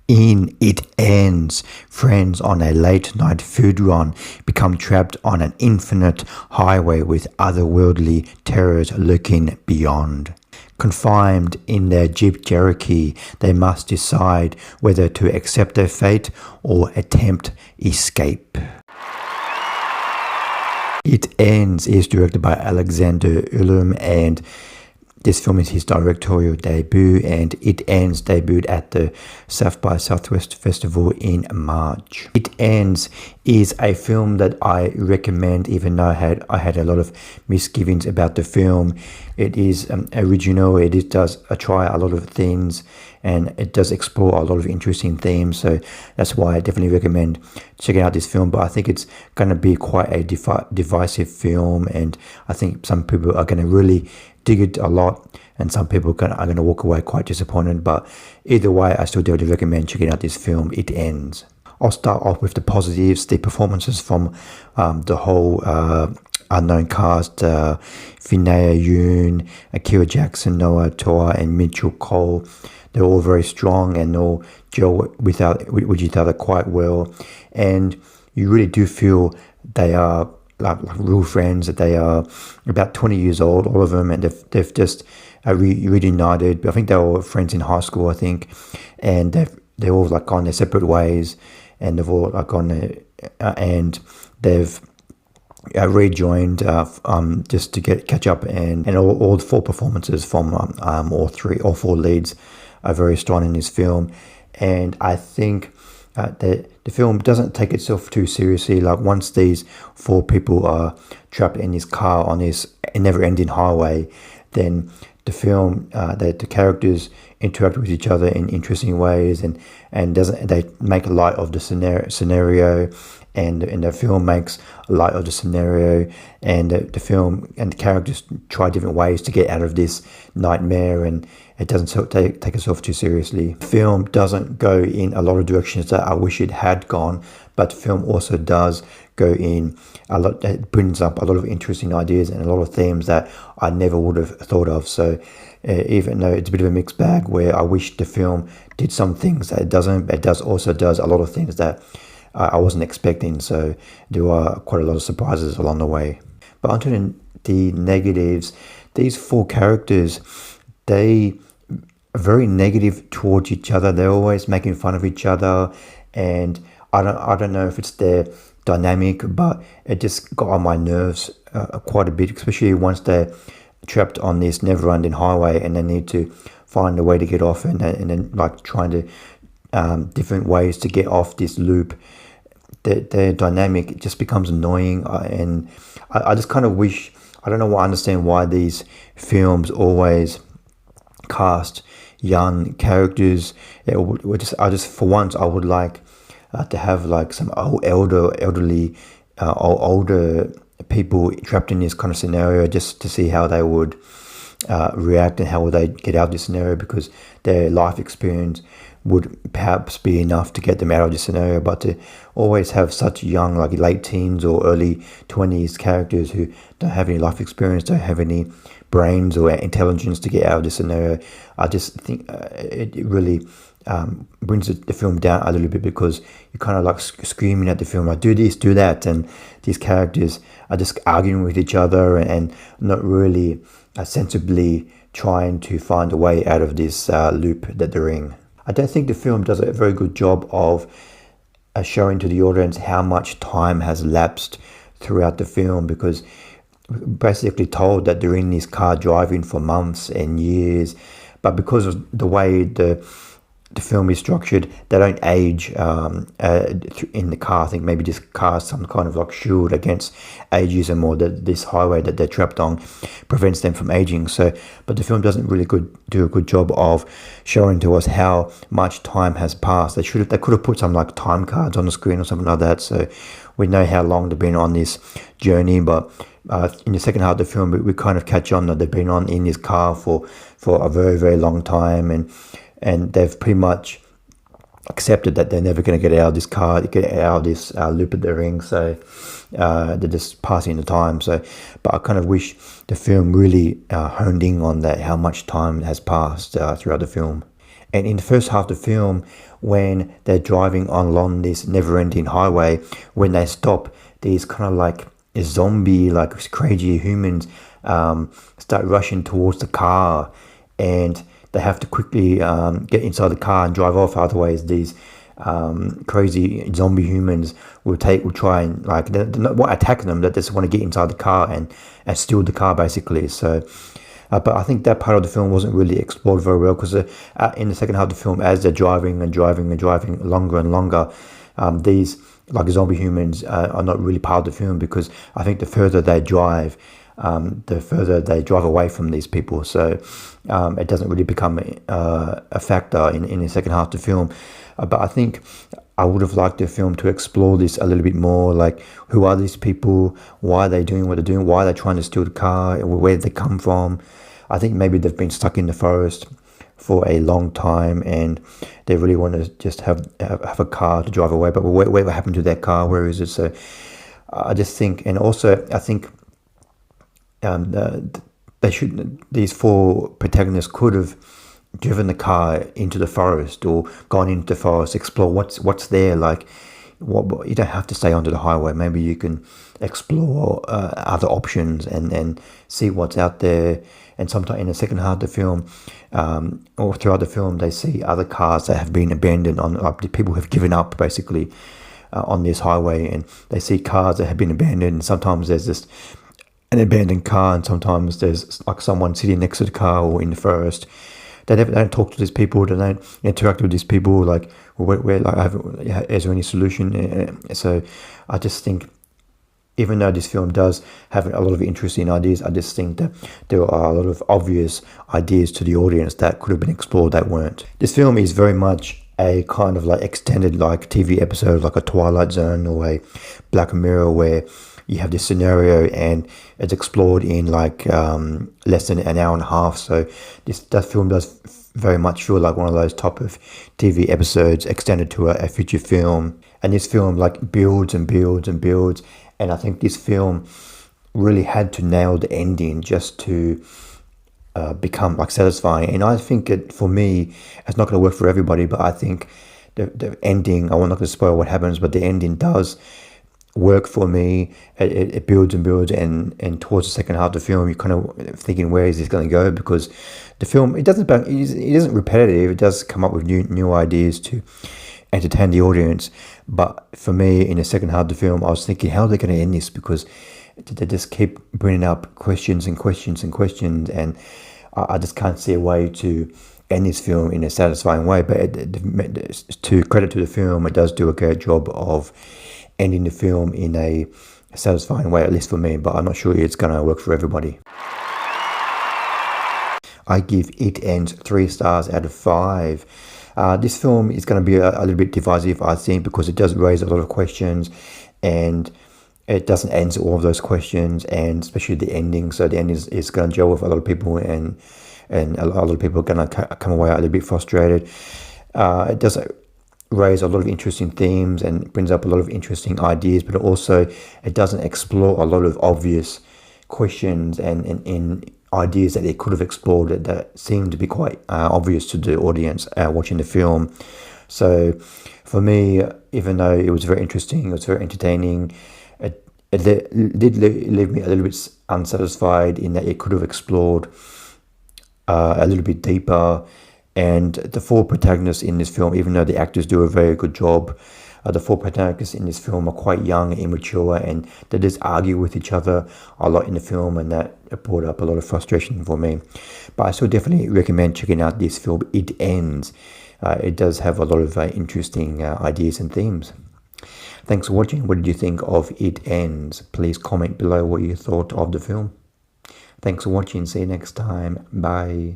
In It Ends, friends on a late-night food run become trapped on an infinite highway with otherworldly terrors lurking beyond. Confined in their Jeep Cherokee, they must decide whether to accept their fate or attempt escape. It Ends is directed by Alexander Ullum, and this film is his directorial debut, and It Ends debuted at the South by Southwest Festival in March. It Ends is a film that I recommend, even though I had a lot of misgivings about the film. It is original, it does try a lot of things, and it does explore a lot of interesting themes, so that's why I definitely recommend checking out this film. But I think it's going to be quite a divisive film, and I think some people are going to really dig it a lot, and some people are going to walk away quite disappointed. But either way, I still definitely recommend checking out this film, It Ends. I'll start off with the positives, the performances from the whole unknown cast, Finaya Yoon, Akira Jackson, Noah Toa, and Mitchell Cole. They're all very strong and all gel with each other quite well, and you really do feel they are like real friends, that they are about 20 years old, all of them, and they've just reunited. I think they were friends in high school, I think, and they're all like gone their separate ways, and they've all like gone and they've rejoined just to catch up, and all the four performances from all four leads are very strong in this film. And I think the film doesn't take itself too seriously. Like, once these four people are trapped in this car on this never-ending highway, then the film, the characters interact with each other in interesting ways, and they make light of the scenario, and the film makes light of the scenario, and the film and the characters try different ways to get out of this nightmare, and it doesn't take itself too seriously. The film doesn't go in a lot of directions that I wish it had gone, but the film also does go in a lot. It brings up a lot of interesting ideas and a lot of themes that I never would have thought of. So even though it's a bit of a mixed bag, where I wish the film did some things that it doesn't, it also does a lot of things that I wasn't expecting. So there are quite a lot of surprises along the way. But onto the negatives. These four characters, they are very negative towards each other. They're always making fun of each other, and I don't know if it's their dynamic, but it just got on my nerves quite a bit, especially once they're trapped on this never-ending highway and they need to find a way to get off, and then like trying to different ways to get off this loop. Their dynamic just becomes annoying, and I just kind of wish, I don't know, I understand why these films always cast young characters. I just for once I would like to have like some elderly older people trapped in this kind of scenario, just to see how they would react and how would they get out of this scenario, because their life experience would perhaps be enough to get them out of this scenario. But to always have such young, like late teens or early 20s characters who don't have any life experience, don't have any brains or intelligence to get out of this scenario, I just think it really brings the film down a little bit, because you're kind of like screaming at the film, like, do this, do that, and these characters are just arguing with each other and not really sensibly trying to find a way out of this loop that they're in. I don't think the film does a very good job of showing to the audience how much time has lapsed throughout the film, because we're basically told that they're in this car driving for months and years, but because of the way the film is structured, they don't age in the car. I think maybe this car is some kind of like shield against ageism, or that this highway that they're trapped on prevents them from aging. So, but the film doesn't really do a good job of showing to us how much time has passed. They could have put some like time cards on the screen or something like that, so we know how long they've been on this journey. But in the second half of the film, we kind of catch on that they've been in this car for a very, very long time, and they've pretty much accepted that they're never going to get out of this car, get out of this loop that they're in. So they're just passing the time. So, but I kind of wish the film really honed in on that, how much time has passed throughout the film. And in the first half of the film, when they're driving along this never-ending highway, when they stop, these kind of like zombie, like crazy humans start rushing towards the car, and they have to quickly get inside the car and drive off. Otherwise, these crazy zombie humans will try and like they're not attacking them. They just want to get inside the car and steal the car basically. So. But I think that part of the film wasn't really explored very well, because in the second half of the film, as they're driving longer and longer, these like zombie humans are not really part of the film, because I think the further they drive, the further they drive away from these people. So it doesn't really become a factor in the second half of the film. But I think I would have liked the film to explore this a little bit more, like who are these people, why are they doing what they're doing, why are they trying to steal the car, where did they come from. I think maybe they've been stuck in the forest for a long time and they really want to just have a car to drive away, but whatever happened to their car, where is it? So I just think, and also I think these four protagonists could have driven the car into the forest or gone into the forest, explore what's there. Like, what you don't have to stay onto the highway. Maybe you can explore other options and see what's out there. And sometimes in the second half of the film, or throughout the film, they see other cars that have been abandoned on, like the people have given up basically on this highway, and they see cars that have been abandoned. And sometimes there's just an abandoned car, and sometimes there's like someone sitting next to the car or in the forest. They don't talk to these people. They don't interact with these people. Like, is there any solution? So, I just think, even though this film does have a lot of interesting ideas, I just think that there are a lot of obvious ideas to the audience that could have been explored that weren't. This film is very much a kind of like extended like TV episode, like a Twilight Zone or a Black Mirror, where you have this scenario and it's explored in like less than an hour and a half. So that film does very much feel like one of those type of TV episodes extended to a feature film. And this film like builds and builds and builds. And I think this film really had to nail the ending just to become like satisfying. And I think for me, it's not going to work for everybody, but I think the ending, I'm not going to spoil what happens, but the ending does work for me. It builds and builds, and towards the second half of the film, you're kind of thinking, where is this going to go? Because the film, it isn't repetitive. It does come up with new ideas to entertain the audience. But for me, in the second half of the film, I was thinking, how are they going to end this? Because they just keep bringing up questions and questions and questions, and I just can't see a way to end this film in a satisfying way. But to credit to the film, it does do a great job of ending the film in a satisfying way, at least for me, but I'm not sure it's going to work for everybody. I give It Ends 3 stars out of 5. This film is going to be a little bit divisive, I think, because it does raise a lot of questions and it doesn't answer all of those questions, and especially the ending. So the ending is going to gel with a lot of people, and a lot of people are going to come away a little bit frustrated. It does raise a lot of interesting themes and brings up a lot of interesting ideas, but also it doesn't explore a lot of obvious questions and ideas that it could have explored that seem to be quite obvious to the audience watching the film. So for me, even though it was very interesting, it was very entertaining, it did leave me a little bit unsatisfied in that it could have explored a little bit deeper. And the four protagonists in this film, even though the actors do a very good job, the four protagonists in this film are quite young and immature, and they just argue with each other a lot in the film, and that brought up a lot of frustration for me. But I still definitely recommend checking out this film, It Ends. It does have a lot of interesting ideas and themes. Thanks for watching. What did you think of It Ends? Please comment below what you thought of the film. Thanks for watching. See you next time. Bye.